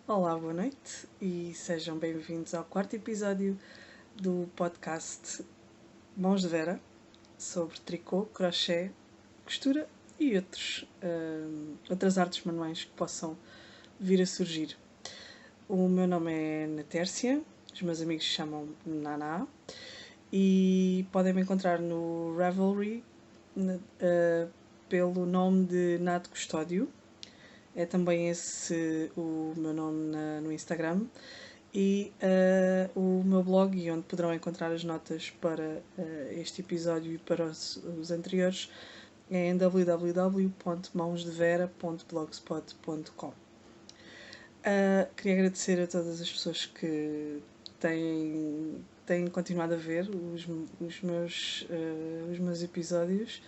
Olá, boa noite e sejam bem-vindos ao quarto episódio do podcast Mãos de Vera sobre tricô, crochê, costura e outras artes manuais que possam vir a surgir. O meu nome é Natércia, os meus amigos chamam-me Naná e podem me encontrar no Ravelry pelo nome de Nat Custódio. É também esse o meu nome no Instagram e o meu blog, onde poderão encontrar as notas para este episódio e para os anteriores, é em www.mãosdevera.blogspot.com. Queria agradecer a todas as pessoas que têm continuado a ver os meus episódios.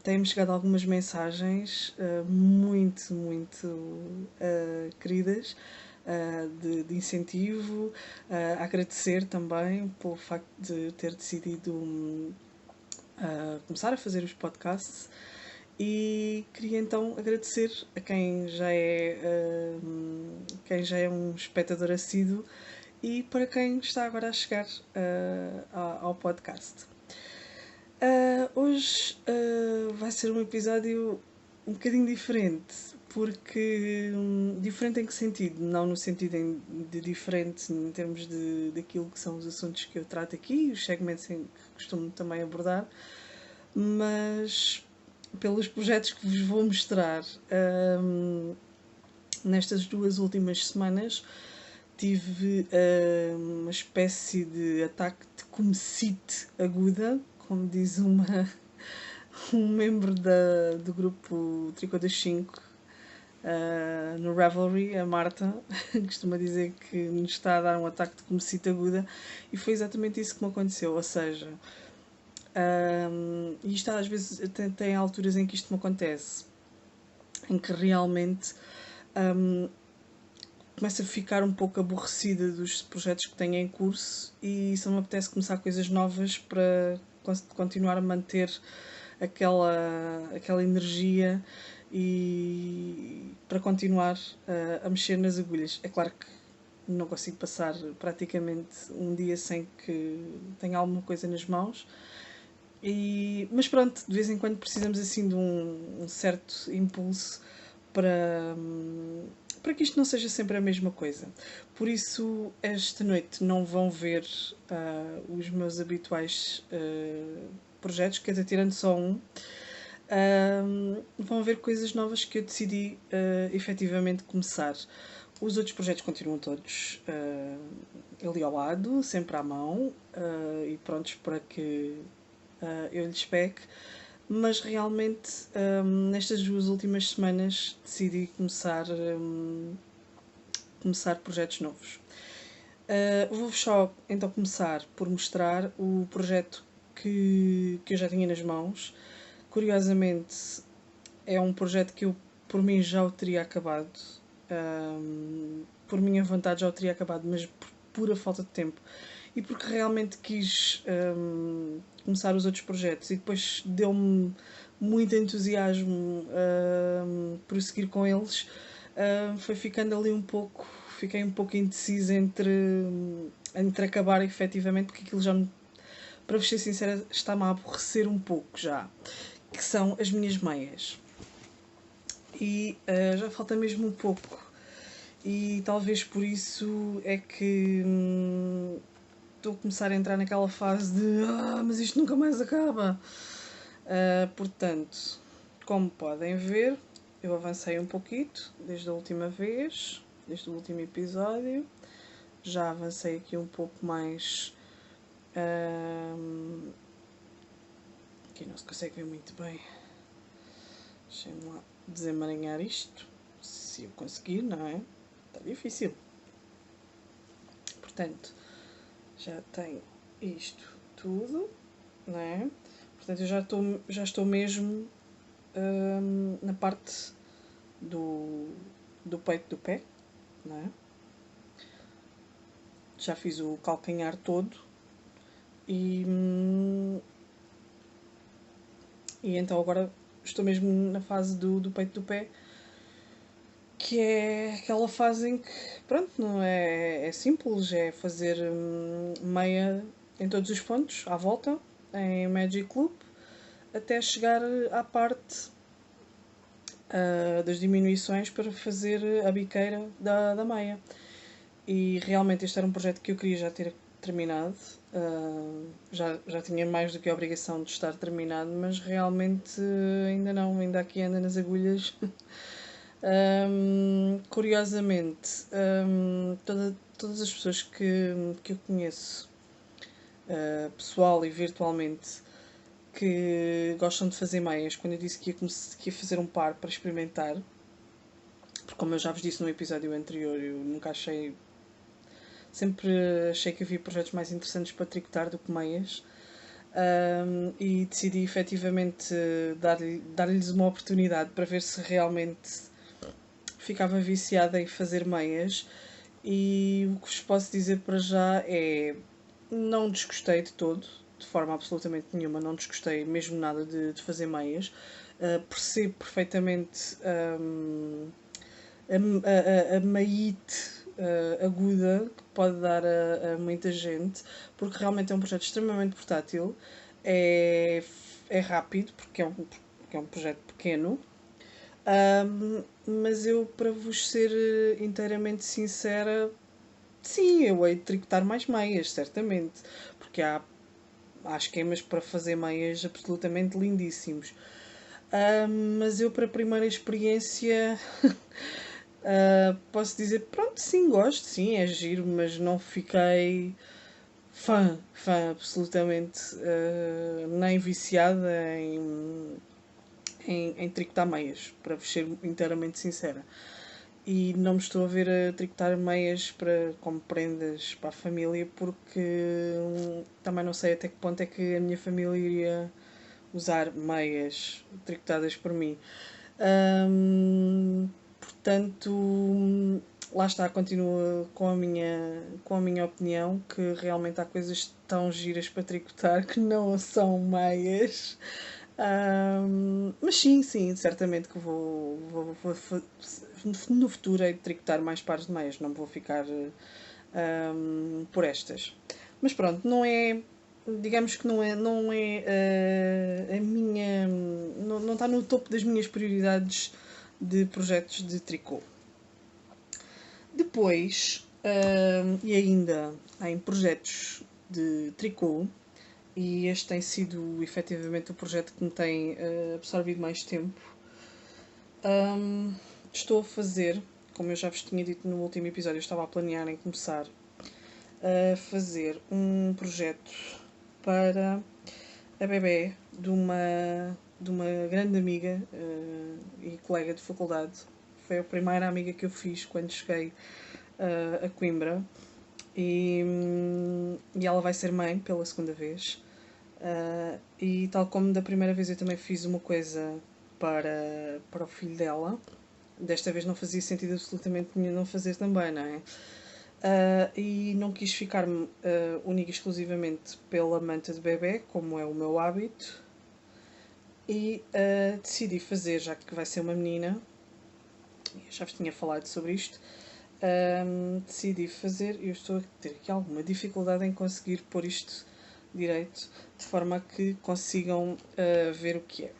Têm-me chegado algumas mensagens muito queridas, de incentivo, a agradecer também pelo facto de ter decidido começar a fazer os podcasts. E queria então agradecer a quem já é um espectador assíduo e para quem está agora a chegar ao podcast. Hoje vai ser um episódio um bocadinho diferente, porque diferente em que sentido? Não no sentido de diferente em termos daquilo que são os assuntos que eu trato aqui, os segmentos em que costumo também abordar, mas pelos projetos que vos vou mostrar nestas 2 últimas semanas. Tive uma espécie de ataque de comecite aguda, como diz um membro do grupo Tricô das 5 no Ravelry, a Marta, costuma dizer que nos está a dar um ataque de comecite aguda, e foi exatamente isso que me aconteceu. Ou seja, isto às vezes tem alturas em que isto me acontece, em que realmente começo a ficar um pouco aborrecida dos projetos que tenho em curso e só me apetece começar coisas novas para continuar a manter aquela energia e para continuar a mexer nas agulhas. É claro que não consigo passar praticamente um dia sem que tenha alguma coisa nas mãos. Mas pronto, de vez em quando precisamos assim de um certo impulso para que isto não seja sempre a mesma coisa. Por isso, esta noite não vão ver os meus habituais projetos, quer dizer, tirando só um. Vão ver coisas novas que eu decidi efetivamente começar. Os outros projetos continuam todos ali ao lado, sempre à mão e prontos para que eu lhes pegue. Mas realmente nestas 2 últimas semanas decidi começar projetos novos. Vou só então começar por mostrar o projeto que eu já tinha nas mãos. Curiosamente é um projeto que eu por mim já o teria acabado, por minha vontade já o teria acabado, mas por pura falta de tempo e porque realmente quis começar os outros projetos e depois deu-me muito entusiasmo prosseguir com eles. Foi ficando ali fiquei um pouco indecisa entre acabar efetivamente, porque aquilo já me, para vos ser sincera, está-me a aborrecer um pouco já, que são as minhas meias. E já falta mesmo um pouco. E talvez por isso é que estou a começar a entrar naquela fase de mas isto nunca mais acaba. Portanto, como podem ver, eu avancei um pouquito desde a última vez, desde o último episódio. Já avancei aqui um pouco mais. Aqui não se consegue ver muito bem. Deixem-me lá desemaranhar isto. Se eu conseguir, não é? Está difícil. Portanto, já tenho isto tudo, não é? Portanto, eu já estou mesmo na parte do peito do pé, não é? Já fiz o calcanhar todo e então agora estou mesmo na fase do peito do pé, que é aquela fase em que, pronto, não é simples, é fazer meia em todos os pontos, à volta, em Magic Loop, até chegar à parte das diminuições para fazer a biqueira da meia. E realmente este era um projeto que eu queria já ter terminado. Já tinha mais do que a obrigação de estar terminado, mas realmente ainda não, ainda aqui anda nas agulhas. Curiosamente, todas as pessoas que eu conheço, pessoal e virtualmente, que gostam de fazer meias, quando eu disse que ia fazer um par para experimentar, porque como eu já vos disse no episódio anterior, eu nunca achei. Sempre achei que havia projetos mais interessantes para tricotar do que meias. E decidi efetivamente dar-lhes uma oportunidade para ver se realmente ficava viciada em fazer meias. E o que vos posso dizer para já é: não desgostei de todo, de forma absolutamente nenhuma, não desgostei mesmo nada de fazer meias. Percebo perfeitamente a maíte aguda que pode dar a muita gente, porque realmente é um projeto extremamente portátil, é, é rápido, porque é um projeto pequeno. Mas eu, para vos ser inteiramente sincera, sim, eu hei de tricotar mais meias, certamente, porque há esquemas para fazer meias absolutamente lindíssimos. Mas eu, para a primeira experiência, posso dizer, pronto, sim, gosto, sim, é giro, mas não fiquei fã absolutamente, nem viciada em tricotar meias, para vos ser inteiramente sincera. E não me estou a ver a tricotar meias como prendas para a família, porque também não sei até que ponto é que a minha família iria usar meias tricotadas por mim. Portanto, lá está, continuo com a minha opinião, que realmente há coisas tão giras para tricotar que não são meias. Mas sim, certamente que no futuro hei de tricotar mais pares de meias, não vou ficar por estas. Mas pronto, não é, digamos que não é a minha, não está no topo das minhas prioridades de projetos de tricô. Depois, e ainda em projetos de tricô, e este tem sido efetivamente o projeto que me tem absorvido mais tempo, estou a fazer, como eu já vos tinha dito no último episódio, eu estava a planear em começar a fazer um projeto para a bebê de uma grande amiga e colega de faculdade. Foi a primeira amiga que eu fiz quando cheguei a Coimbra. E ela vai ser mãe pela segunda vez. E tal como da primeira vez eu também fiz uma coisa para o filho dela, desta vez não fazia sentido absolutamente nenhum não fazer também, não é? E não quis ficar única e exclusivamente pela manta de bebê, como é o meu hábito, e decidi fazer, já que vai ser uma menina, já vos tinha falado sobre isto, decidi fazer, e eu estou a ter aqui alguma dificuldade em conseguir pôr isto direito, de forma a que consigam ver o que é.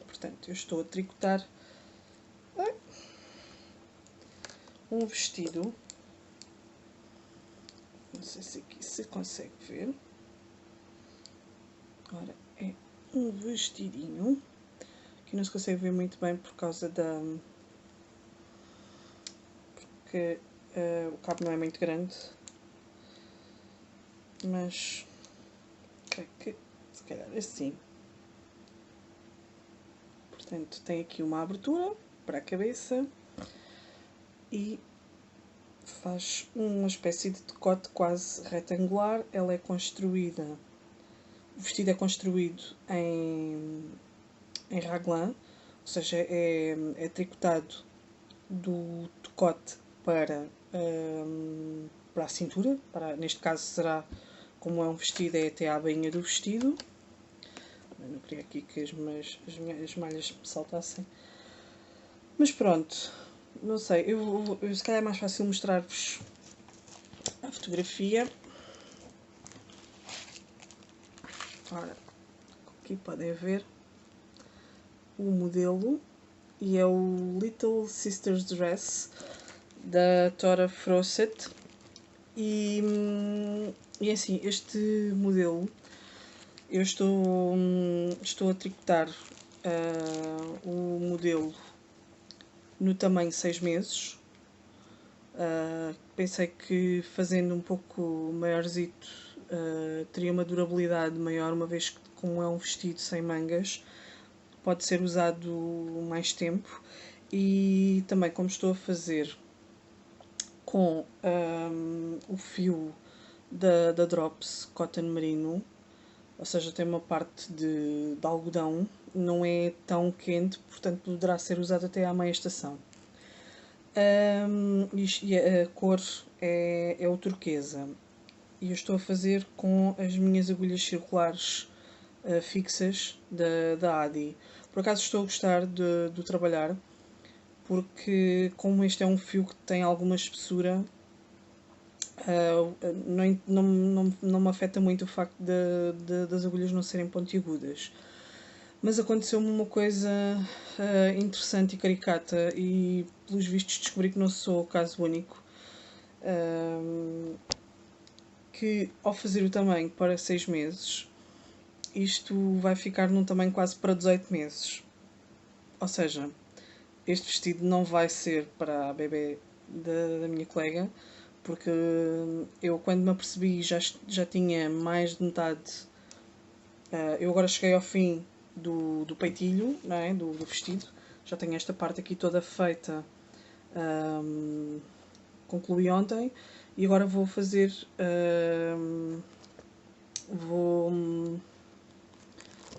Portanto, eu estou a tricotar um vestido. Não sei se aqui se consegue ver. Ora, é um vestidinho que não se consegue ver muito bem por causa da... porque o cabo não é muito grande. Mas creio que se calhar assim. Portanto, tem aqui uma abertura para a cabeça e faz uma espécie de decote quase retangular. Ela é construída, o vestido é construído em raglan, ou seja, é tricotado do decote para a cintura, neste caso será, como é um vestido, é até à bainha do vestido. Eu não queria aqui que as malhas me saltassem. Mas pronto, não sei, se calhar é mais fácil mostrar-vos a fotografia. Ora, aqui podem ver o modelo e é o Little Sister's Dress da Tora Fawcett. E assim, este modelo eu estou a tricotar o modelo no tamanho 6 meses. Pensei que fazendo um pouco maiorzito teria uma durabilidade maior, uma vez que, como é um vestido sem mangas, pode ser usado mais tempo. E também, como estou a fazer com o fio da Drops Cotton Merino, ou seja, tem uma parte de algodão, não é tão quente, portanto poderá ser usado até à meia estação. E a cor é o turquesa. E eu estou a fazer com as minhas agulhas circulares fixas da Adi. Por acaso estou a gostar de trabalhar, porque como este é um fio que tem alguma espessura, não me afeta muito o facto das agulhas não serem pontiagudas. Mas aconteceu-me uma coisa interessante e caricata, e pelos vistos descobri que não sou o caso único. Que ao fazer o tamanho para 6 meses, isto vai ficar num tamanho quase para 18 meses. Ou seja, este vestido não vai ser para a bebê da minha colega, porque eu, quando me apercebi, já tinha mais de metade. Eu agora cheguei ao fim do peitilho, não é? do vestido, já tenho esta parte aqui toda feita. Concluí ontem e agora vou fazer. Vou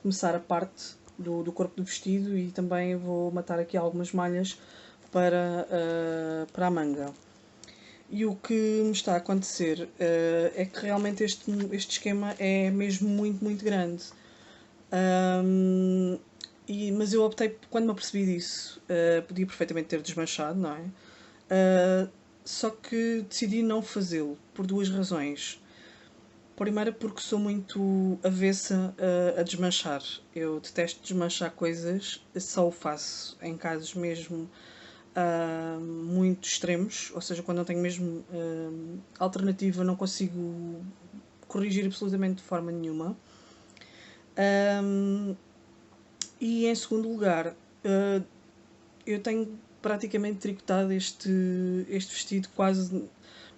começar a parte do corpo do vestido e também vou matar aqui algumas malhas para a manga. E o que me está a acontecer é que realmente este esquema é mesmo muito, muito grande. Mas eu optei, quando me apercebi disso, podia perfeitamente ter desmanchado, não é? Só que decidi não fazê-lo, por duas razões. Primeiro, porque sou muito avessa a desmanchar. Eu detesto desmanchar coisas, só o faço em casos mesmo muito extremos, ou seja, quando não tenho mesmo alternativa, não consigo corrigir absolutamente de forma nenhuma. E em segundo lugar, eu tenho praticamente tricotado este vestido quase,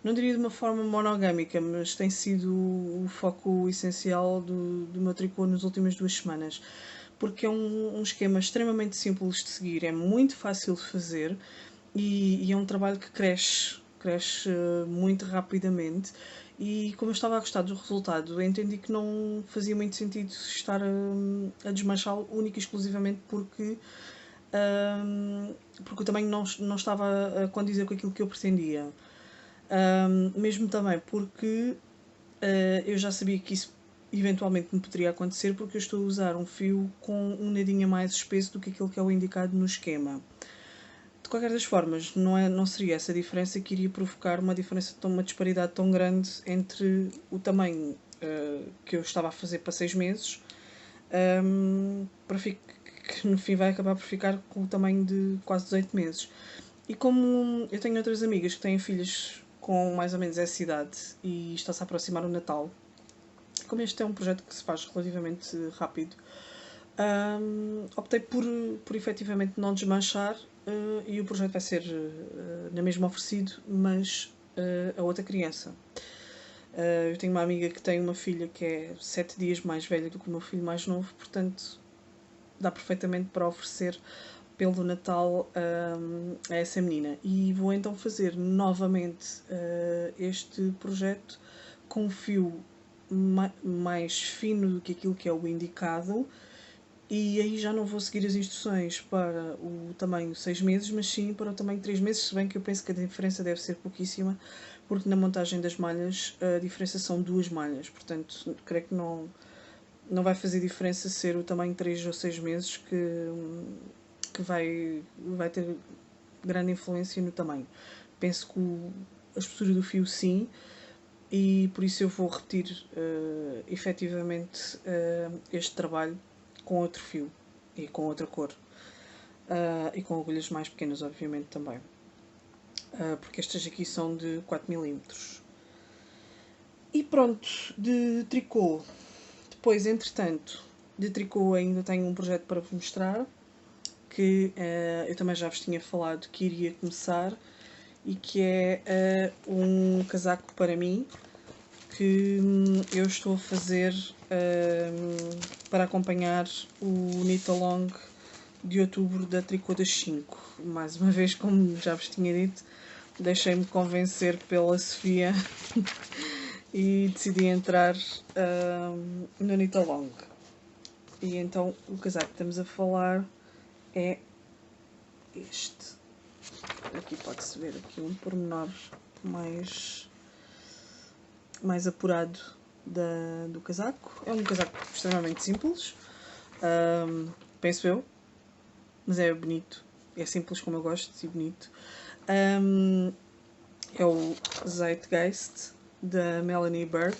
não diria de uma forma monogâmica, mas tem sido o foco essencial do meu tricô nas últimas 2 semanas. Porque é um esquema extremamente simples de seguir, é muito fácil de fazer e é um trabalho que cresce muito rapidamente. E como eu estava a gostar do resultado, entendi que não fazia muito sentido estar a desmanchá-lo única e exclusivamente porque o tamanho não estava a condizer com aquilo que eu pretendia. Mesmo também porque eu já sabia que isso eventualmente me poderia acontecer, porque eu estou a usar um fio com um nadinha mais espesso do que aquilo que é o indicado no esquema. De qualquer das formas, não seria essa diferença que iria provocar uma disparidade tão grande entre o tamanho que eu estava a fazer para 6 meses para que no fim vai acabar por ficar com o tamanho de quase 18 meses. E como eu tenho outras amigas que têm filhas com mais ou menos essa idade e está-se a aproximar o Natal, como este é um projeto que se faz relativamente rápido, optei por efetivamente não desmanchar e o projeto vai ser na mesma oferecido, mas a outra criança. Eu tenho uma amiga que tem uma filha que é 7 dias mais velha do que o meu filho mais novo, portanto dá perfeitamente para oferecer pelo Natal a essa menina. E vou então fazer novamente este projeto com um fio mais fino do que aquilo que é o indicado, e aí já não vou seguir as instruções para o tamanho 6 meses, mas sim para o tamanho 3 meses, se bem que eu penso que a diferença deve ser pouquíssima, porque na montagem das malhas a diferença são 2 malhas, portanto creio que não vai fazer diferença ser o tamanho 3 ou 6 meses que vai ter grande influência no tamanho. Penso que a espessura do fio sim, e por isso eu vou repetir efetivamente este trabalho com outro fio e com outra cor. E com agulhas mais pequenas, obviamente, também. Porque estas aqui são de 4mm. E pronto, de tricô. Depois, entretanto, de tricô ainda tenho um projeto para vos mostrar, que eu também já vos tinha falado que iria começar, e que é um casaco para mim, que eu estou a fazer para acompanhar o Knit Along de outubro da Tricô das 5. Mais uma vez, como já vos tinha dito, deixei-me convencer pela Sofia e decidi entrar no Knit Along. E então o casaco que estamos a falar é este. Aqui pode-se ver aqui um pormenor mais apurado do casaco. É um casaco extremamente simples, penso eu, mas é bonito. É simples como eu gosto e bonito. É o Zeitgeist da Melanie Burke,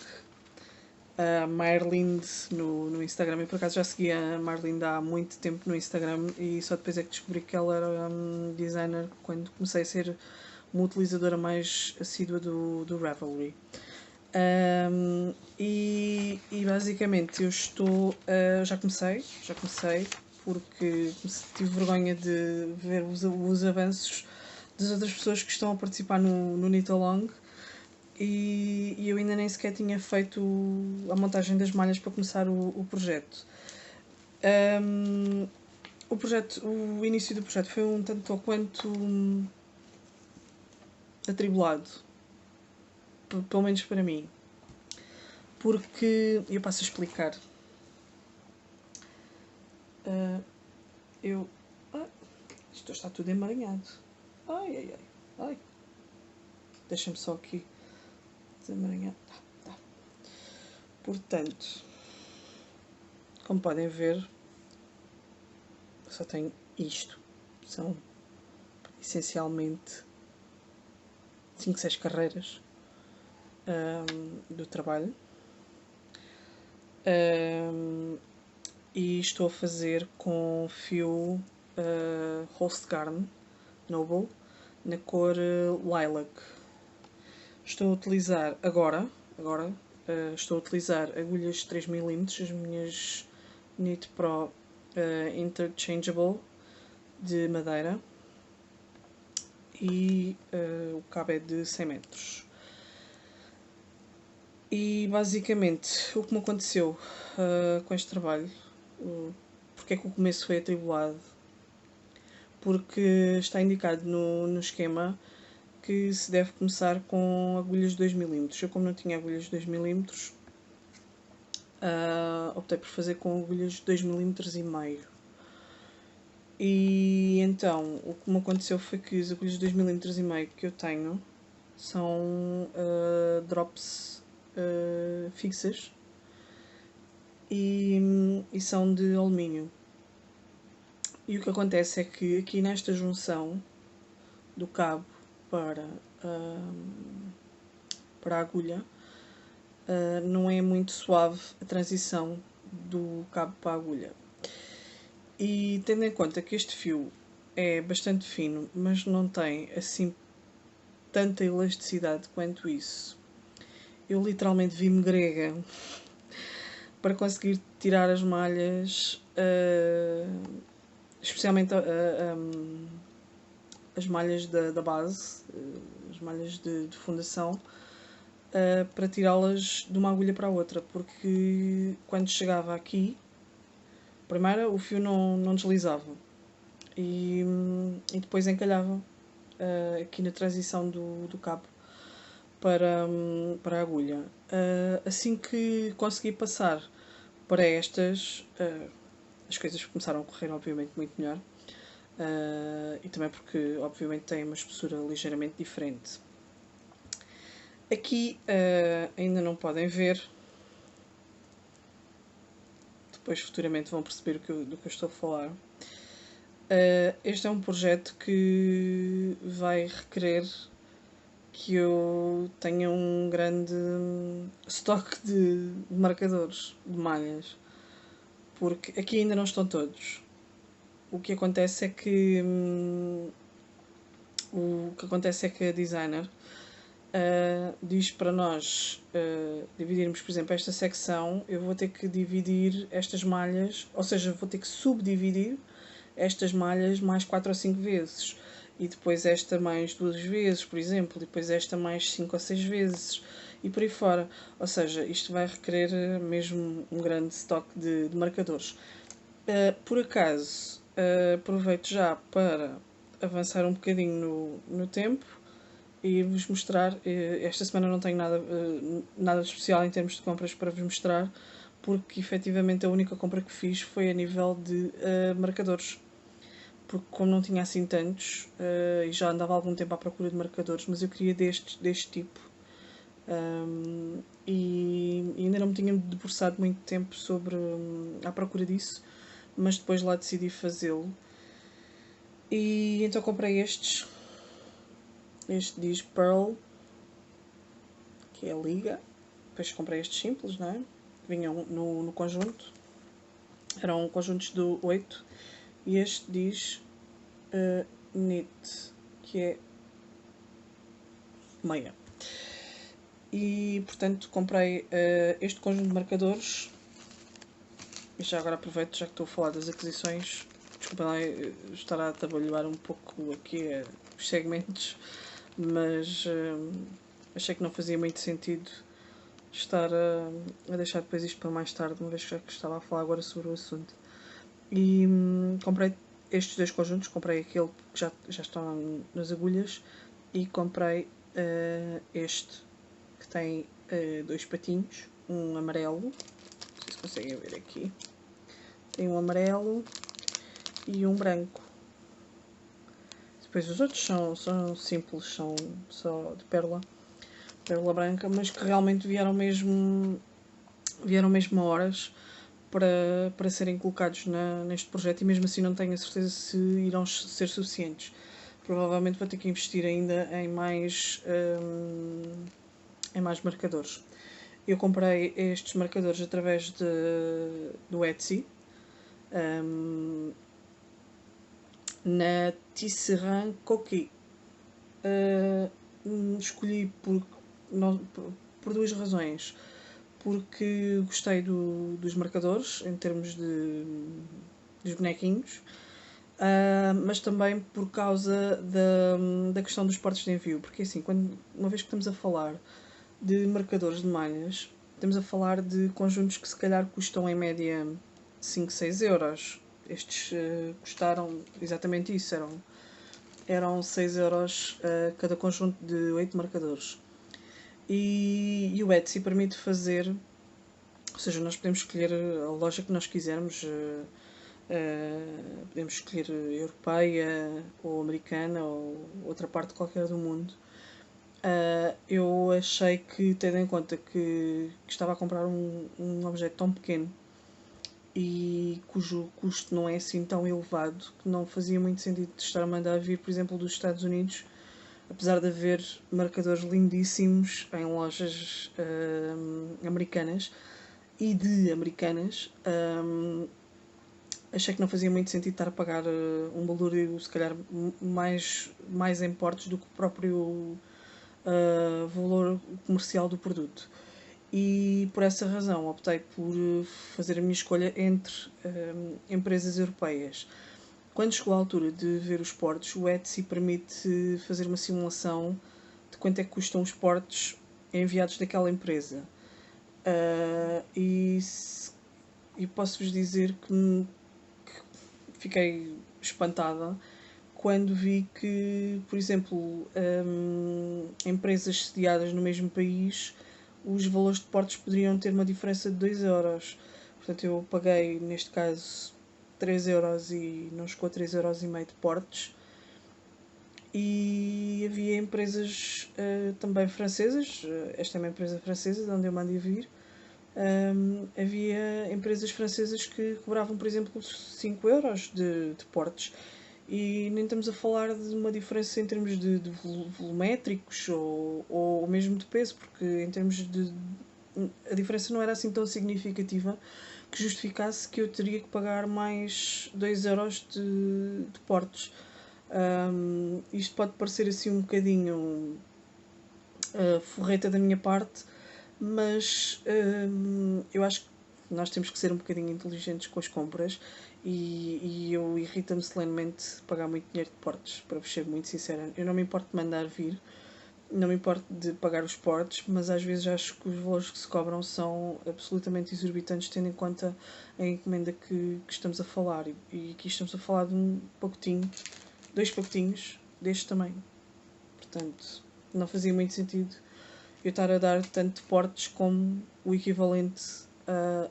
a Marlind no Instagram. Eu por acaso já segui a Marlind há muito tempo no Instagram e só depois é que descobri que ela era designer quando comecei a ser uma utilizadora mais assídua do Ravelry. E basicamente eu estou. Já comecei porque tive vergonha de ver os avanços das outras pessoas que estão a participar no Knit Along, e eu ainda nem sequer tinha feito a montagem das malhas para começar o projeto. O início do projeto foi um tanto ou quanto atribulado, pelo menos para mim, porque eu passo a explicar. Isto está tudo emaranhado. Ai. Deixa-me só aqui desemaranhar. Tá. Portanto, como podem ver, só tenho isto. São essencialmente 5, 6 carreiras do trabalho. E estou a fazer com fio Holstgarn Noble na cor Lilac. Estou a utilizar agora estou a utilizar agulhas 3mm, as minhas Knit Pro Interchangeable de madeira, e o cabo é de 100 metros. E basicamente o que me aconteceu com este trabalho, porque é que o começo foi atribulado, porque está indicado no esquema que se deve começar com agulhas de 2mm. Eu, como não tinha agulhas de 2mm, optei por fazer com agulhas de 2mm e meio. E então o que me aconteceu foi que as agulhas de 2mm e meio que eu tenho são drops fixas e são de alumínio. E o que acontece é que aqui nesta junção do cabo para a agulha não é muito suave a transição do cabo para a agulha. E tendo em conta que este fio é bastante fino, mas não tem assim tanta elasticidade quanto isso, eu literalmente vi-me grega para conseguir tirar as malhas, especialmente as malhas da base, as malhas de fundação, para tirá-las de uma agulha para a outra, porque quando chegava aqui, primeiro o fio não deslizava e depois encalhava aqui na transição do cabo para a agulha. Assim que consegui passar para estas, as coisas começaram a correr obviamente muito melhor, e também porque obviamente tem uma espessura ligeiramente diferente. Aqui ainda não podem ver, depois futuramente vão perceber do que eu estou a falar. Este é um projeto que vai requerer que eu tenha um grande estoque de marcadores, de malhas, porque aqui ainda não estão todos. O que acontece é que a designer diz para nós dividirmos, por exemplo, esta secção. Eu vou ter que dividir estas malhas, ou seja, vou ter que subdividir estas malhas mais 4 ou 5 vezes, e depois esta mais 2 vezes, por exemplo, e depois esta mais 5 ou 6 vezes, e por aí fora. Ou seja, isto vai requerer mesmo um grande estoque de marcadores. Por acaso, aproveito já para avançar um bocadinho no tempo e vos mostrar. Esta semana não tenho nada de especial em termos de compras para vos mostrar, porque efetivamente a única compra que fiz foi a nível de marcadores. Porque como não tinha assim tantos, e já andava há algum tempo à procura de marcadores, mas eu queria deste tipo. E ainda não me tinha debruçado muito tempo sobre à procura disso, mas depois lá decidi fazê-lo. E então comprei estes. Este diz Pearl, que é a liga. Depois comprei estes simples, não é? Vinham no conjunto. Eram conjuntos de 8. E este diz Knit, que é meia. E portanto comprei este conjunto de marcadores. E já agora aproveito, já que estou a falar das aquisições, desculpa lá estar a trabalhar um pouco aqui os segmentos, mas achei que não fazia muito sentido estar a deixar depois isto para mais tarde, uma vez que estava a falar agora sobre o assunto. E comprei estes dois conjuntos, comprei aquele que já estão nas agulhas, e comprei este que tem dois patinhos, um amarelo, não sei se conseguem ver aqui, tem um amarelo e um branco. Depois os outros são simples, são só de pérola branca, mas que realmente vieram mesmo a horas para serem colocados neste projeto, e mesmo assim não tenho a certeza se irão ser suficientes. Provavelmente vou ter que investir ainda em mais marcadores. Eu comprei estes marcadores através do Etsy, na Tisserand Coquille. Escolhi por duas razões. Porque gostei dos marcadores, em termos dos bonequinhos, mas também por causa da questão dos portos de envio. Porque assim, uma vez que estamos a falar de marcadores de malhas, estamos a falar de conjuntos que se calhar custam em média 5, 6 euros. Estes custaram exatamente isso, eram 6 euros cada conjunto de 8 marcadores. E o Etsy permite fazer, ou seja, nós podemos escolher a loja que nós quisermos, podemos escolher europeia ou americana ou outra parte qualquer do mundo. Eu achei que, tendo em conta que estava a comprar um objeto tão pequeno e cujo custo não é assim tão elevado, que não fazia muito sentido de estar a mandar vir, por exemplo, dos Estados Unidos, apesar de haver marcadores lindíssimos em lojas americanas e de americanas. Achei que não fazia muito sentido estar a pagar um valor, se calhar, mais em portos do que o próprio valor comercial do produto. E por essa razão optei por fazer a minha escolha entre empresas europeias. Quando chegou a altura de ver os portos, o Etsy permite fazer uma simulação de quanto é que custam os portos enviados daquela empresa. E posso-vos dizer que fiquei espantada quando vi que, por exemplo, empresas sediadas no mesmo país, os valores de portos poderiam ter uma diferença de 2 euros. Portanto, eu paguei, neste caso, 3 euros e não chegou a 3,5 euros de portos. E havia empresas também francesas, esta é uma empresa francesa de onde eu mandei vir, havia empresas francesas que cobravam, por exemplo, 5 euros de portes. E nem estamos a falar de uma diferença em termos de volumétricos ou mesmo de peso, porque em termos de. A diferença não era assim tão significativa que justificasse que eu teria que pagar mais 2 euros de portes. Isto pode parecer assim um bocadinho forreta da minha parte, mas eu acho que nós temos que ser um bocadinho inteligentes com as compras e eu irrita-me solenemente pagar muito dinheiro de portes, para vos ser muito sincera. Eu não me importo de mandar vir, não me importo de pagar os portes, mas às vezes acho que os valores que se cobram são absolutamente exorbitantes, tendo em conta a encomenda que estamos a falar. E aqui estamos a falar de um pacotinho, 2 pacotinhos deste tamanho. Portanto, não fazia muito sentido eu estar a dar tanto portes como o equivalente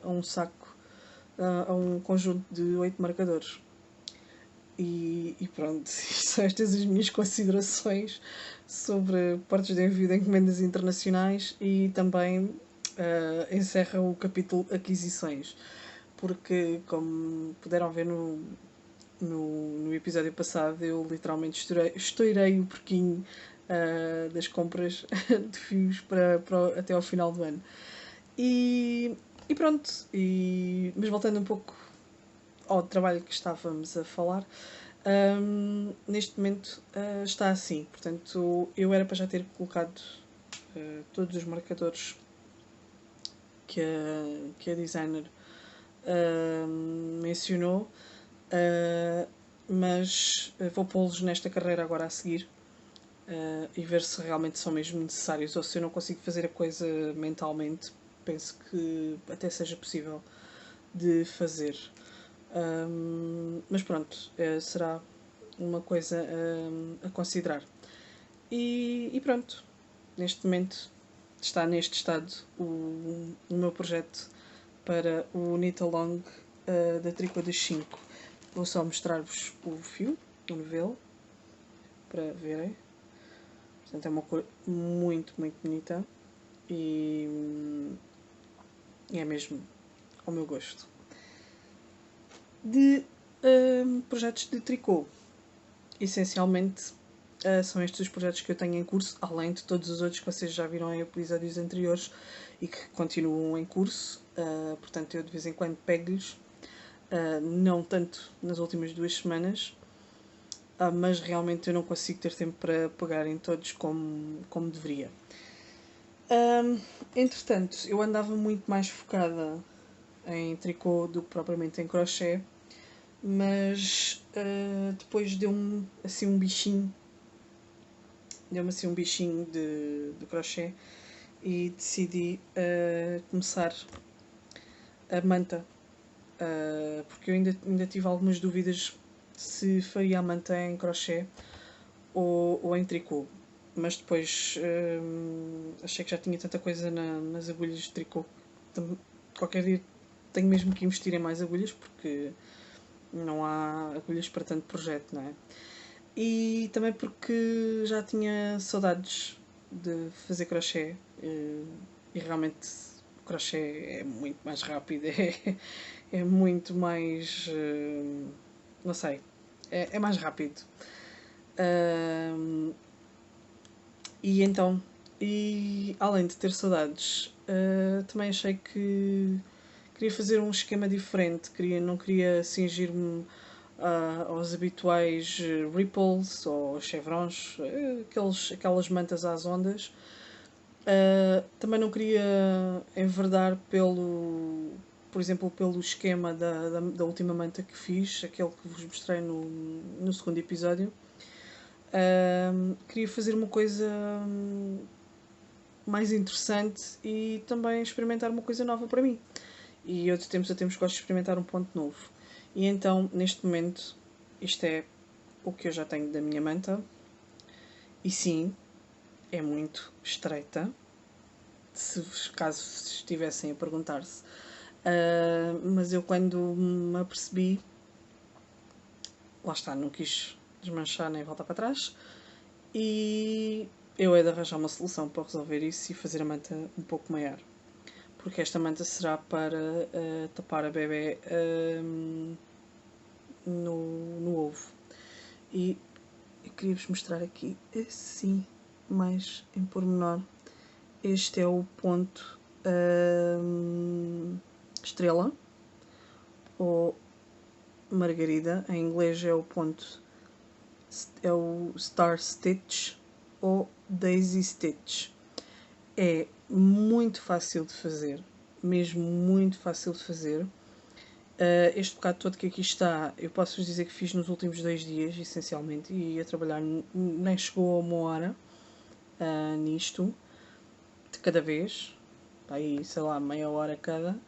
a um saco, a um conjunto de 8 marcadores. E pronto, são estas as minhas considerações sobre portes de envio de encomendas internacionais e também encerra o capítulo aquisições, porque como puderam ver no episódio passado eu literalmente estourei o porquinho das compras de fios até ao final do ano. E pronto, mas voltando um pouco ao trabalho que estávamos a falar, neste momento está assim. Portanto, eu era para já ter colocado todos os marcadores que a designer mencionou, mas vou pô-los nesta carreira agora a seguir e ver se realmente são mesmo necessários ou se eu não consigo fazer a coisa mentalmente. Penso que até seja possível de fazer. Mas pronto, será uma coisa a considerar. E pronto, neste momento está neste estado o meu projeto para o Knit Along da Tricô das 5. Vou só mostrar-vos o fio, o novelo, para verem. Portanto, é uma cor muito, muito bonita e é mesmo ao meu gosto. De projetos de tricô, essencialmente são estes os projetos que eu tenho em curso, além de todos os outros que vocês já viram em episódios anteriores e que continuam em curso. Portanto, eu de vez em quando pego-lhes, não tanto nas últimas 2 semanas, mas realmente eu não consigo ter tempo para pegar em todos como deveria. Entretanto, eu andava muito mais focada em tricô do que propriamente em crochê, mas depois deu-me assim um bichinho, de crochê e decidi começar a manta, porque eu ainda tive algumas dúvidas se faria a manta em crochê ou em tricô, mas depois achei que já tinha tanta coisa nas agulhas de tricô. Qualquer dia tenho mesmo que investir em mais agulhas, porque não há agulhas para tanto projeto, não é? E também porque já tinha saudades de fazer crochê e realmente o crochê é muito mais rápido, é muito mais. Não sei, é mais rápido. E então, e além de ter saudades, também achei que queria fazer um esquema diferente, não queria cingir-me aos habituais ripples ou chevrons, aquelas mantas às ondas. Também não queria enverdar por exemplo, pelo esquema da última manta que fiz, aquele que vos mostrei no segundo episódio. Queria fazer uma coisa mais interessante e também experimentar uma coisa nova para mim. E eu de tempos a tempos gosto de experimentar um ponto novo. E então, neste momento, isto é o que eu já tenho da minha manta. E sim, é muito estreita, caso estivessem a perguntar-se. Mas eu quando me apercebi, lá está, não quis desmanchar nem voltar para trás. E eu hei de arranjar uma solução para resolver isso e fazer a manta um pouco maior. porque esta manta será para tapar a bebê no ovo. E eu queria-vos mostrar aqui assim, mais em pormenor. Este é o ponto estrela, ou margarida, em inglês é o ponto, é o Star Stitch ou Daisy Stitch. É muito fácil de fazer, mesmo muito fácil de fazer. Este bocado todo que aqui está, eu posso-vos dizer que fiz nos últimos 2 dias, essencialmente, e a trabalhar nem chegou a 1 hora nisto, de cada vez, aí, sei lá, meia hora cada,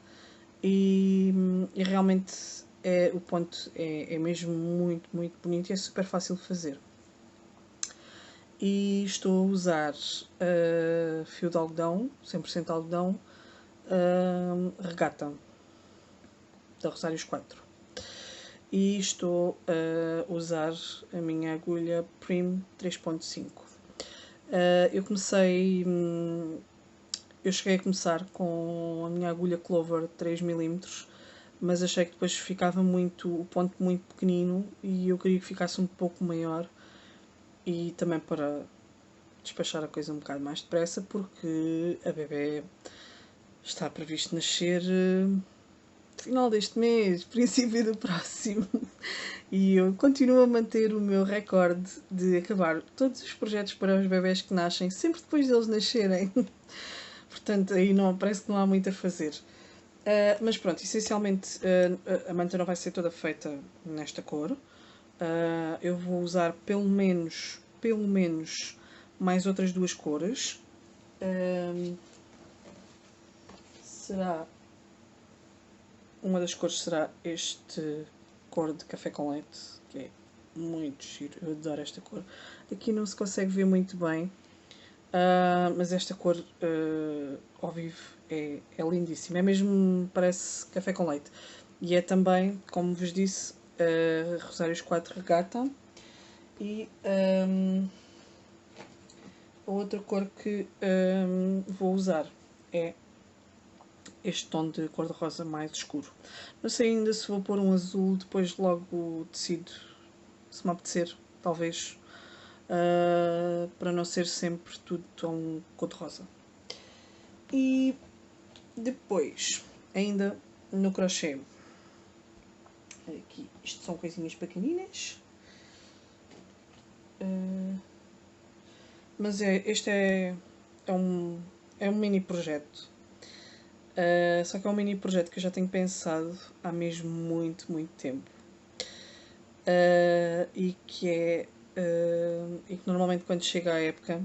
e realmente o ponto é mesmo muito, muito bonito e é super fácil de fazer. E estou a usar fio de algodão, 100% algodão, regata, da Rosários 4. E estou a usar a minha agulha Prim 3.5. Eu comecei... eu cheguei a começar com a minha agulha Clover 3mm, mas achei que depois ficava o ponto muito pequenino e eu queria que ficasse um pouco maior, e também para despachar a coisa um bocado mais depressa, porque a bebê está previsto nascer final deste mês, princípio do próximo. E eu continuo a manter o meu recorde de acabar todos os projetos para os bebés que nascem sempre depois deles nascerem. Portanto, aí não, parece que não há muito a fazer. Mas pronto, essencialmente a manta não vai ser toda feita nesta cor. Eu vou usar pelo menos mais outras 2 cores. Será... Uma das cores será este cor de café com leite, que é muito giro, eu adoro esta cor. Aqui não se consegue ver muito bem, mas esta cor ao vivo é lindíssima, é mesmo, parece café com leite. E é também, como vos disse, Rosários 4 regata. E a outra cor que vou usar é este tom de cor-de-rosa mais escuro. Não sei ainda se vou pôr um azul, depois logo decido se me apetecer, talvez, para não ser sempre tudo tão cor-de-rosa. E depois, ainda no crochê, aqui, isto são coisinhas pequeninas, mas este é um mini projeto. Só que é um mini projeto que eu já tenho pensado há mesmo muito, muito tempo. E que normalmente quando chega a época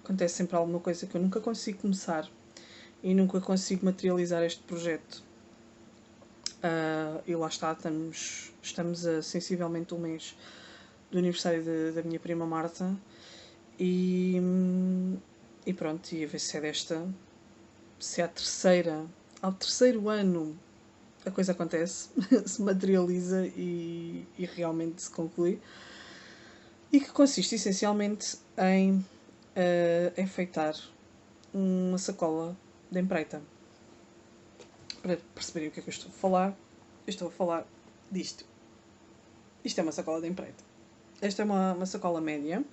acontece sempre alguma coisa que eu nunca consigo começar e nunca consigo materializar este projeto. E lá está, estamos a sensivelmente 1 mês do aniversário da minha prima Marta, e pronto, e a ver se é desta, se é ao terceiro ano a coisa acontece, se materializa e realmente se conclui, e que consiste essencialmente em enfeitar uma sacola de empreita. Para perceberem o que é que eu estou a falar, eu estou a falar disto. Isto é uma sacola de empreita. Esta é uma sacola média.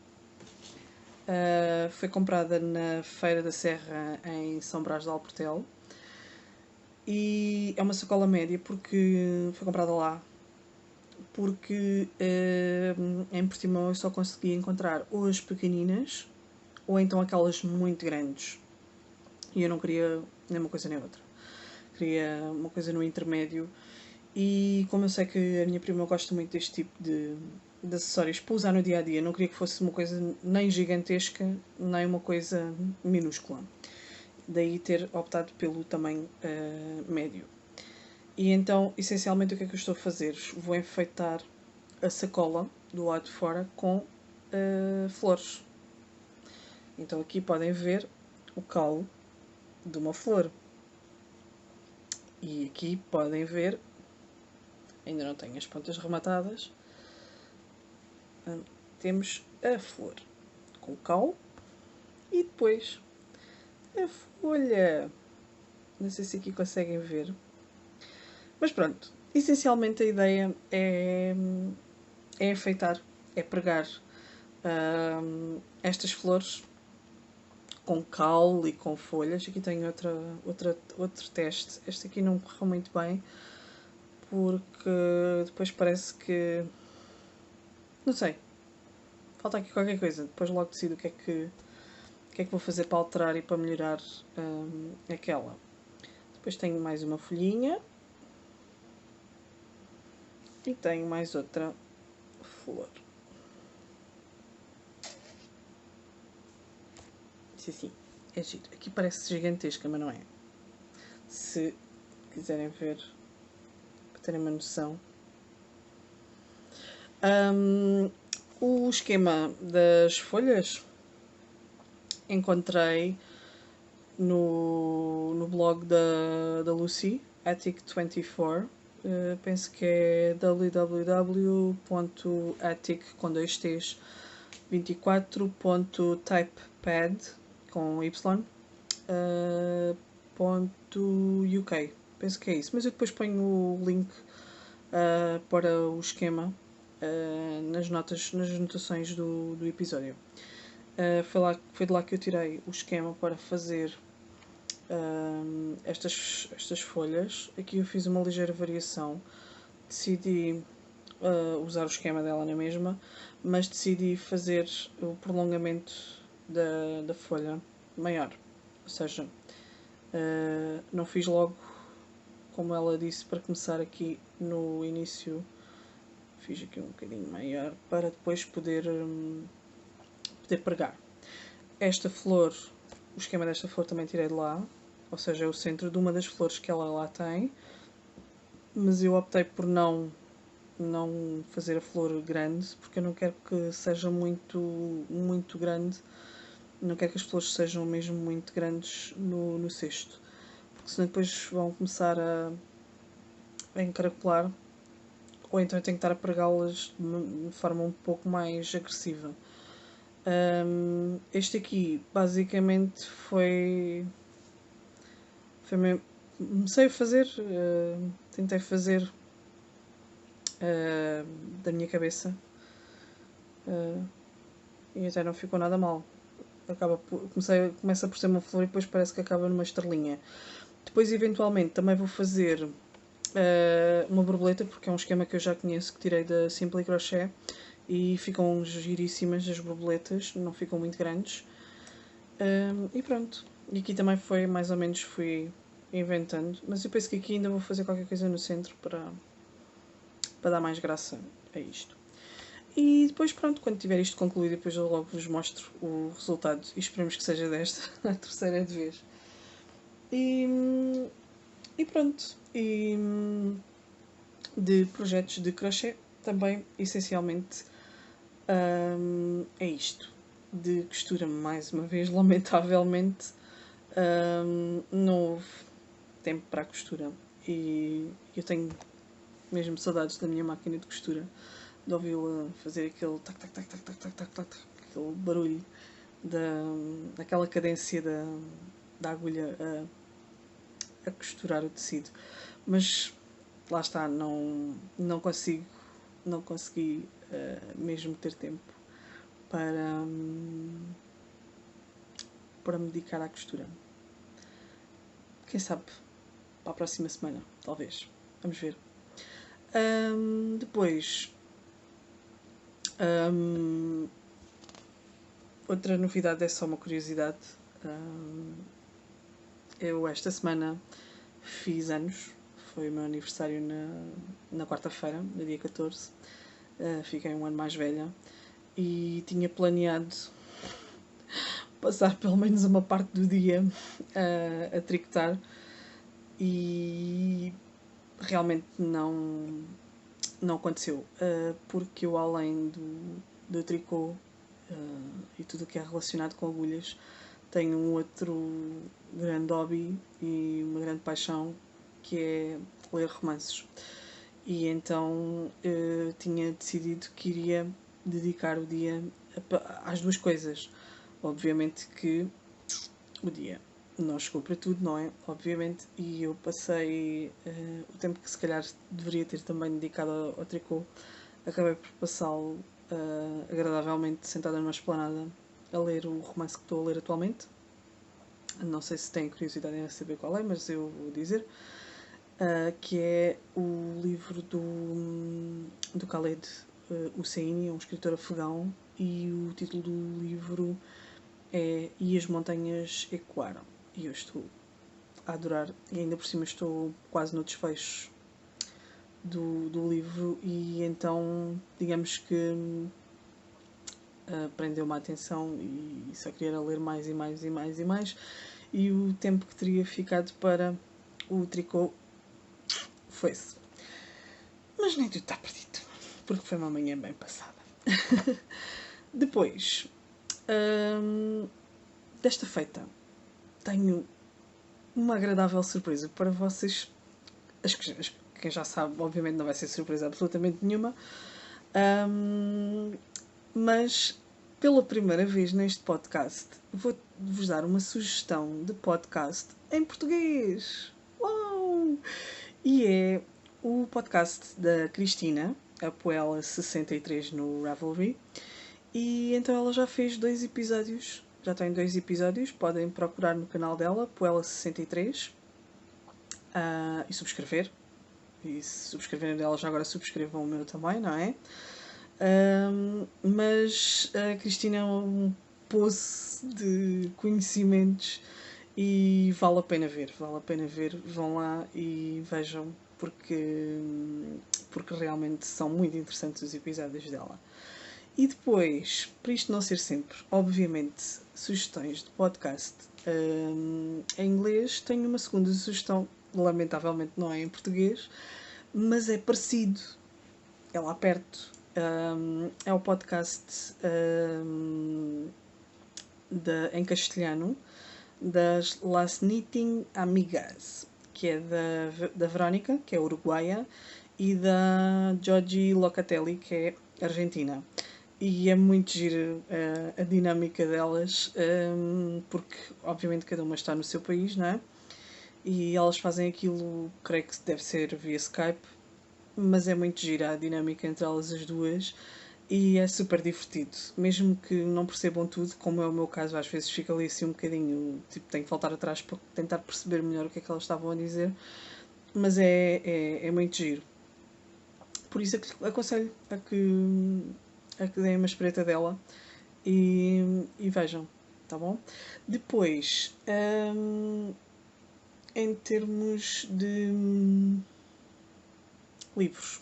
Foi comprada na Feira da Serra em São Brás de Alportel. E é uma sacola média porque foi comprada lá. Porque em Portimão eu só consegui encontrar ou as pequeninas ou então aquelas muito grandes. E eu não queria nem uma coisa nem outra. Queria uma coisa no intermédio. E como eu sei que a minha prima gosta muito deste tipo de acessórios para usar no dia a dia, não queria que fosse uma coisa nem gigantesca, nem uma coisa minúscula. Daí ter optado pelo tamanho médio. E então, essencialmente, o que é que eu estou a fazer? Vou enfeitar a sacola do lado de fora com flores. Então aqui podem ver o caule de uma flor. E aqui podem ver, ainda não tenho as pontas rematadas, temos a flor com o caule e depois a folha. Não sei se aqui conseguem ver. Mas pronto, essencialmente a ideia é enfeitar, é pregar estas flores com caule e com folhas. Aqui tenho outro teste. Este aqui não correu muito bem, porque depois parece que... não sei. Falta aqui qualquer coisa. Depois logo decido o que é que vou fazer para alterar e para melhorar aquela. Depois tenho mais uma folhinha. E tenho mais outra flor. Isso assim, é giro. Aqui parece gigantesca, mas não é. Se quiserem ver, para terem uma noção. O esquema das folhas encontrei no blog da Lucy, Attic24. Penso que é www.attic24.typepad com y .uk. Penso que é isso, mas eu depois ponho o link para o esquema nas anotações do episódio. Foi de lá que eu tirei o esquema para fazer estas folhas. Aqui eu fiz uma ligeira variação. Decidi usar o esquema dela na mesma, mas decidi fazer o prolongamento da folha maior. Ou seja, não fiz logo, como ela disse, para começar aqui no início. Fiz aqui um bocadinho maior para depois poder pregar. Esta flor, o esquema desta flor também tirei de lá, ou seja, é o centro de uma das flores que ela lá tem, mas eu optei por não fazer a flor grande, porque eu não quero que seja muito grande, não quero que as flores sejam mesmo muito grandes no cesto, porque senão depois vão começar a encaracolar, ou então eu tenho que estar a pregá-las de forma um pouco mais agressiva. Este aqui basicamente foi mesmo, comecei a fazer, tentei fazer da minha cabeça e até não ficou nada mal. Começa por ser uma flor e depois parece que acaba numa estrelinha. Depois eventualmente também vou fazer uma borboleta, porque é um esquema que eu já conheço, que tirei da Simply Crochet e ficam giríssimas as borboletas, não ficam muito grandes. E pronto. E aqui também foi mais ou menos, fui inventando, mas eu penso que aqui ainda vou fazer qualquer coisa no centro para dar mais graça a isto. E depois pronto, quando tiver isto concluído, depois eu logo vos mostro o resultado e esperemos que seja desta a terceira de vez. E pronto. E de projetos de crochê também, essencialmente, é isto. De costura, mais uma vez, lamentavelmente, não houve tempo para a costura. E eu tenho mesmo saudades da minha máquina de costura, de ouvi-la fazer aquele tac tac tac tac tac tac tac tac, aquele barulho daquela cadência da agulha a costurar o tecido. Mas lá está, não consegui mesmo ter tempo para me dedicar à costura. Quem sabe para a próxima semana, talvez. Vamos ver. Depois, outra novidade, é só uma curiosidade. Eu esta semana fiz anos, foi o meu aniversário na quarta-feira, no dia 14. Fiquei um ano mais velha e tinha planeado passar pelo menos uma parte do dia a tricotar, e realmente não aconteceu, porque eu, além do tricô e tudo o que é relacionado com agulhas, tenho um outro grande hobby e uma grande paixão, que é ler romances. E então tinha decidido que iria dedicar o dia às duas coisas. Obviamente que o dia não chegou para tudo, não é? Obviamente, e eu passei o tempo que se calhar deveria ter também dedicado ao tricô, acabei por passá-lo agradavelmente sentada numa esplanada a ler o romance que estou a ler atualmente. Não sei se têm curiosidade em saber qual é, mas eu vou dizer. Que é o livro do Khaled Hosseini, um escritor afegão, e o título do livro é E as Montanhas Ecoaram. E eu estou a adorar, e ainda por cima estou quase no desfecho do livro, e então digamos que prendeu-me a atenção e só queria ler mais e mais e mais e mais, e o tempo que teria ficado para o tricô foi-se. Mas nem tudo está perdido, porque foi uma manhã bem passada. Depois, desta feita, tenho uma agradável surpresa para vocês. Quem já sabe, obviamente não vai ser surpresa absolutamente nenhuma. Mas, pela primeira vez neste podcast, vou-vos dar uma sugestão de podcast em português. Uau! E é o podcast da Cristina, a Poela 63 no Ravelry. E então ela já fez 2 episódios, já tem 2 episódios, podem procurar no canal dela, Poela 63, e subscrever. E se subscreverem dela, já agora subscrevam o meu também, não é? Mas a Cristina é um poço de conhecimentos e vale a pena ver, vão lá e vejam, porque realmente são muito interessantes os episódios dela. E depois, para isto não ser sempre, obviamente, sugestões de podcast em inglês, tenho uma segunda sugestão, lamentavelmente não é em português, mas é parecido, é lá perto. É o podcast em castelhano das Las Knitting Amigas, que é da Verónica, que é uruguaia, e da Giorgi Locatelli, que é argentina. E é muito giro a dinâmica delas, porque obviamente cada uma está no seu país, não é? E elas fazem aquilo, creio que deve ser via Skype, mas é muito gira a dinâmica entre elas as duas e é super divertido. Mesmo que não percebam tudo, como é o meu caso, às vezes fica ali assim um bocadinho, tipo, tenho que voltar atrás para tentar perceber melhor o que é que elas estavam a dizer, mas é muito giro. Por isso aconselho a que deem uma espreita dela e vejam, tá bom? Depois, em termos de livros,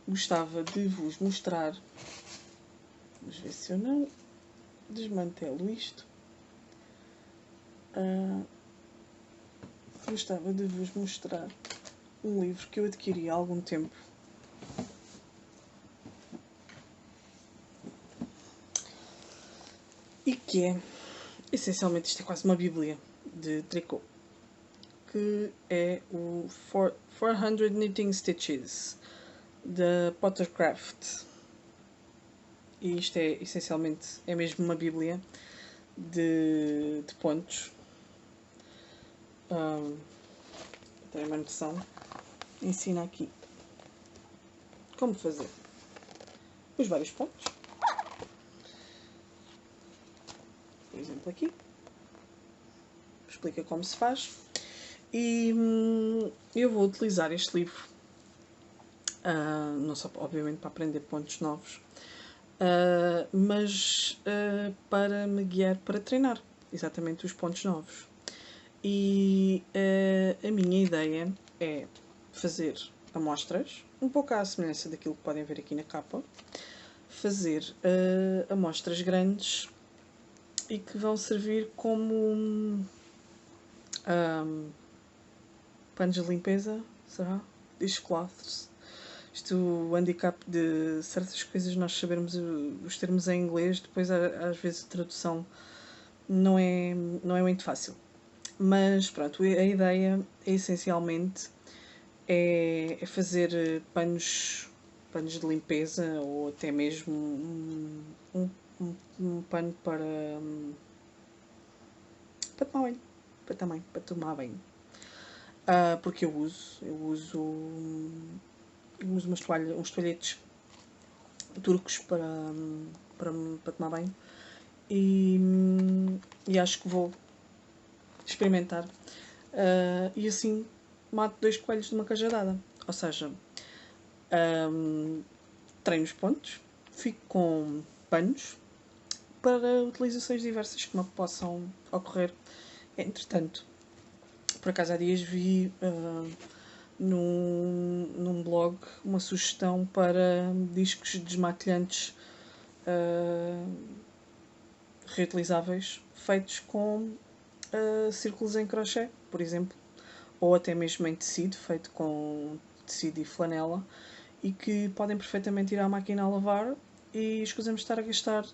gostava de vos mostrar. Vamos ver se eu não desmantelo isto. Gostava de vos mostrar um livro que eu adquiri há algum tempo. E que é, essencialmente, isto é quase uma bíblia de tricô. Que é o 400 Knitting Stitches, da Pottercraft. E isto é, essencialmente, é mesmo uma bíblia de pontos. Tem uma noção. Ensina aqui como fazer os vários pontos. Por exemplo, aqui. Explica como se faz. E eu vou utilizar este livro, não só, obviamente, para aprender pontos novos, mas para me guiar para treinar exatamente os pontos novos. E a minha ideia é fazer amostras, um pouco à semelhança daquilo que podem ver aqui na capa, fazer amostras grandes e que vão servir como panos de limpeza, será? Dishcloths. Isto, o handicap de certas coisas, nós sabermos os termos em inglês, depois às vezes a tradução não é muito fácil. Mas pronto, a ideia é essencialmente é fazer panos de limpeza, ou até mesmo um pano tomar banho. Para tomar banho. Porque eu uso uns toalhetes turcos para tomar banho. E acho que vou experimentar. E assim mato 2 coelhos de uma cajadada. Ou seja, treino os pontos, fico com panos para utilizações diversas que me possam ocorrer. Entretanto, por acaso há dias vi num blog uma sugestão para discos desmaquilhantes reutilizáveis feitos com círculos em crochê, por exemplo, ou até mesmo em tecido, feito com tecido e flanela, e que podem perfeitamente ir à máquina a lavar e escusamos de estar a gastar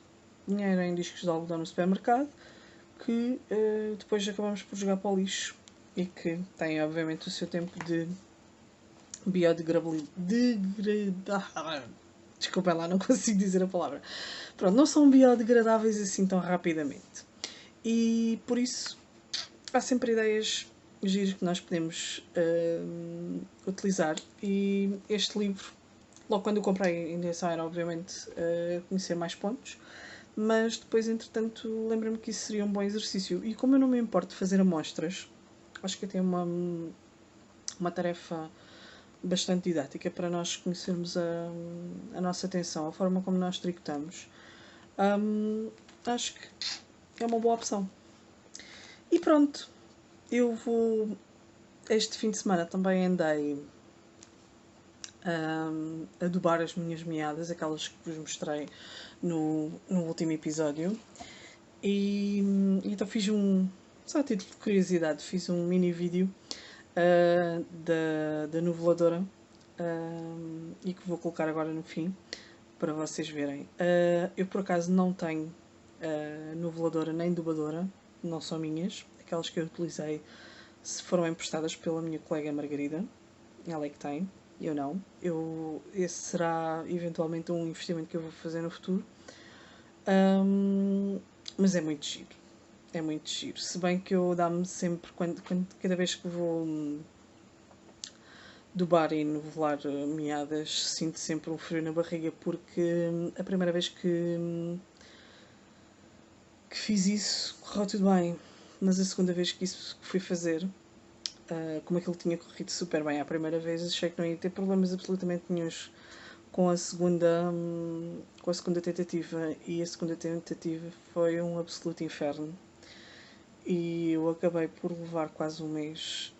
dinheiro em discos de algodão no supermercado, que depois acabamos por jogar para o lixo e que tem obviamente o seu tempo de biodegradabilidade. Desculpem lá, não consigo dizer a palavra. Pronto, não são biodegradáveis assim tão rapidamente. E por isso há sempre ideias giras que nós podemos utilizar. E este livro, logo quando eu comprei, ainda só era obviamente conhecer mais pontos, mas depois, entretanto, lembro-me que isso seria um bom exercício. E como eu não me importo de fazer amostras, acho que tem uma tarefa bastante didática para nós conhecermos a nossa atenção, a forma como nós tricotamos. Acho que é uma boa opção. E pronto, eu vou. Este fim de semana também andei a adubar as minhas meadas, aquelas que vos mostrei no último episódio. E então fiz só a título de curiosidade, fiz um mini vídeo da niveladora e que vou colocar agora no fim para vocês verem. Eu por acaso não tenho niveladora nem dubadora, não são minhas. Aquelas que eu utilizei foram emprestadas pela minha colega Margarida, ela é que tem, eu não. Esse será eventualmente um investimento que eu vou fazer no futuro. Mas é muito giro. É muito giro. Se bem que eu dá-me sempre, cada vez que vou dubar e nivelar meadas, sinto sempre um frio na barriga, porque a primeira vez que fiz isso correu tudo bem, mas a segunda vez que isso fui fazer, como aquilo tinha corrido super bem à primeira vez, achei que não ia ter problemas absolutamente nenhums com a segunda tentativa, e a segunda tentativa foi um absoluto inferno. E eu acabei por levar quase um mês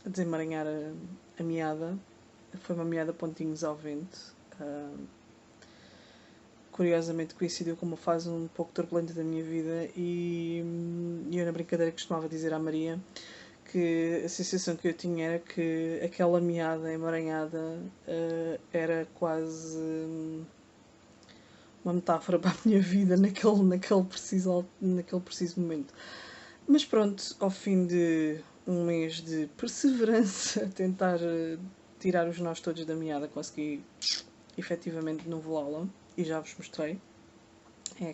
a desemaranhar a meada. Foi uma meada pontinhos ao vento. Curiosamente coincidiu com uma fase um pouco turbulenta da minha vida e eu na brincadeira costumava dizer à Maria que a sensação que eu tinha era que aquela meada emaranhada era quase uma metáfora para a minha vida naquele preciso momento. Mas pronto, ao fim de um mês de perseverança a tentar tirar os nós todos da meada, consegui efetivamente nivelá-la e já vos mostrei. É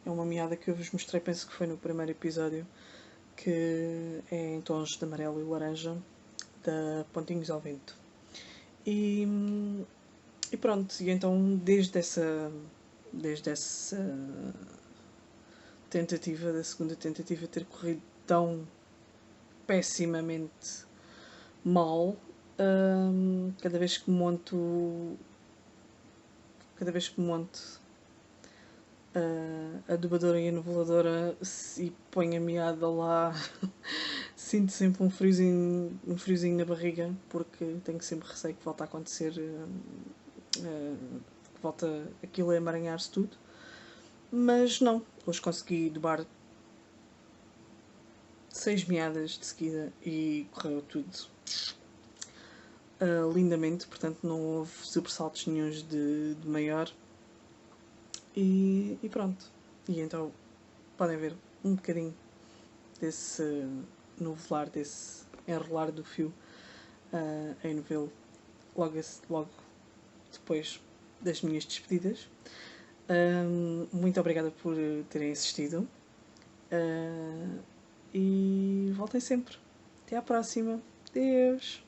uma meada que eu vos mostrei, penso que foi no primeiro episódio, que é em tons de amarelo e laranja, da Pontinhos ao Vento. E pronto, e então desde essa tentativa, da segunda tentativa ter corrido tão pessimamente mal, cada vez que monto a adubadora e a niveladora e ponho a meada lá, sinto sempre um friozinho na barriga, porque tenho sempre receio que volte a acontecer, que volta aquilo a emaranhar-se tudo. Mas não, hoje consegui dubar 6 meadas de seguida e correu tudo lindamente, portanto não houve sobressaltos nenhuns de maior. E pronto. E então podem ver um bocadinho desse novelar, desse enrolar do fio em novelo logo depois das minhas despedidas. Muito obrigada por terem assistido. E voltem sempre. Até à próxima. Deus!